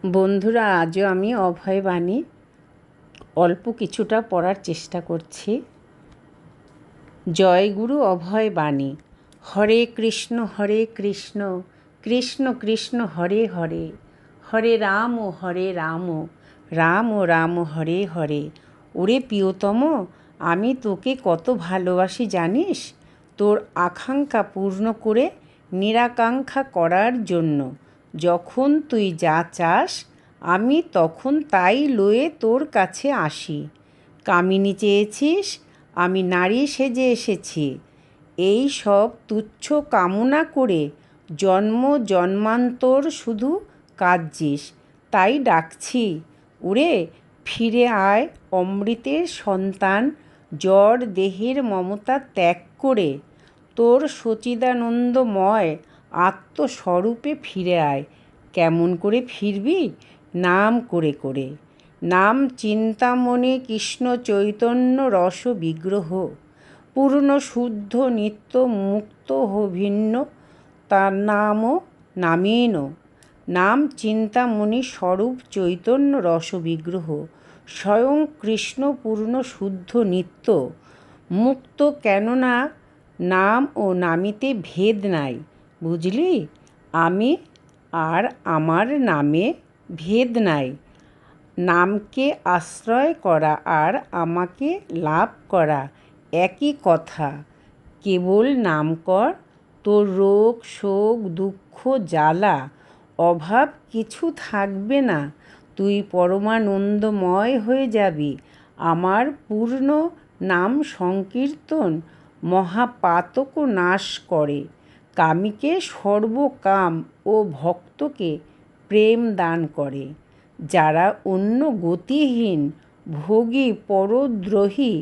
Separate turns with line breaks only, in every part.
বন্ধুরা, আজও আমি অভয় বাণী অল্প কিছুটা পড়ার চেষ্টা করছি। জয় গুরু অভয় বাণী। হরে কৃষ্ণ কৃষ্ণ কৃষ্ণ হরে হরে, হরে রাম রাম রাম হরে হরে। ওরে প্রিয়তম, আমি তোকে কত ভালোবাসি জানিস? তোর আকাঙ্ক্ষা পূর্ণ করে নিরাকাঙ্ক্ষা করার জন্য যখন তুই যা চাস, আমি তখন তাই লয়ে তোর কাছে আসি। কামিনী চেয়েছিস, আমি নারী সেজে এসেছি। এই সব তুচ্ছ কামনা করে জন্ম জন্মান্তর শুধু কাঁদছিস, তাই ডাকছি। ওরে ফিরে আয় অমৃতের সন্তান, জড় দেহের মমতা ত্যাগ করে তোর সচিদানন্দময় আত্মস্বরূপে ফিরে আয়। কেমন করে ফিরবি? নাম করে করে। নাম চিন্তামণি কৃষ্ণ চৈতন্য রস বিগ্রহ, পূর্ণ শুদ্ধ নিত্য মুক্ত ভিন্ন, তার নামও নামেন। নাম চিন্তামণি স্বরূপ চৈতন্য রস বিগ্রহ, স্বয়ং কৃষ্ণ পূর্ণ শুদ্ধ নিত্য মুক্ত। কেননা নাম ও নামিতে ভেদ নাই, বুঝলি? আমি আর আমার নামে ভেদ নাই। নামকে আশ্রয় করা আর আমাকে লাভ করা একই কথা। কেবল নাম কর, তোর রোগ শোক দুঃখ জ্বালা অভাব কিছু থাকবে না। তুই পরমানন্দময় হয়ে যাবি। আমার পূর্ণ নাম সংকীর্তন মহাপাতক নাশ করে, কামীকে সর্বকাম ও ভক্তকে প্রেম দান করে। যারা অন্য গতিহীন ভোগী পরদ্রোহী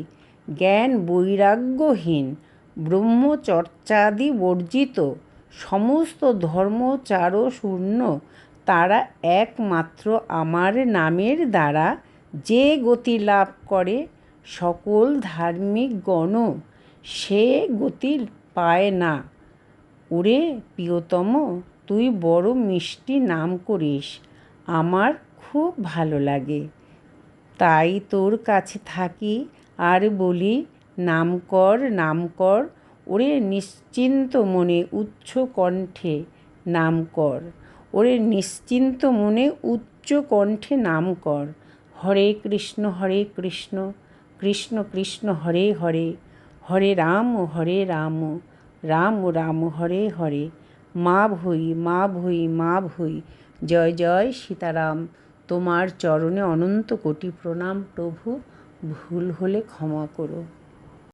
জ্ঞান বৈরাগ্যহীন ব্রহ্মচর্যাদি বর্জিত সমস্ত ধর্মচার শূন্য, তারা একমাত্র আমার নামের দ্বারা যে গতি লাভ করে, সকল ধার্মিকগণও সে গতি পায় না। ওরে প্রিয়তম, তুই বড় মিষ্টি নাম করিস, আমার খুব ভালো লাগে। তাই তোর কাছে থাকি আর বলি, নাম কর নাম কর। ওরে নিশ্চিন্ত মনে উচ্চ কণ্ঠে নাম কর। ওরে নিশ্চিন্ত মনে উচ্চ কণ্ঠে নাম কর। হরে কৃষ্ণ কৃষ্ণ কৃষ্ণ হরে হরে, হরে রাম রাম রাম হরে হরে। মা ভৈ মা ভৈ মা ভৈ। জয় জয় সীতারাম। তোমার চরণে অনন্ত কোটি প্রণাম প্রভু। ভুল হলে ক্ষমা করো।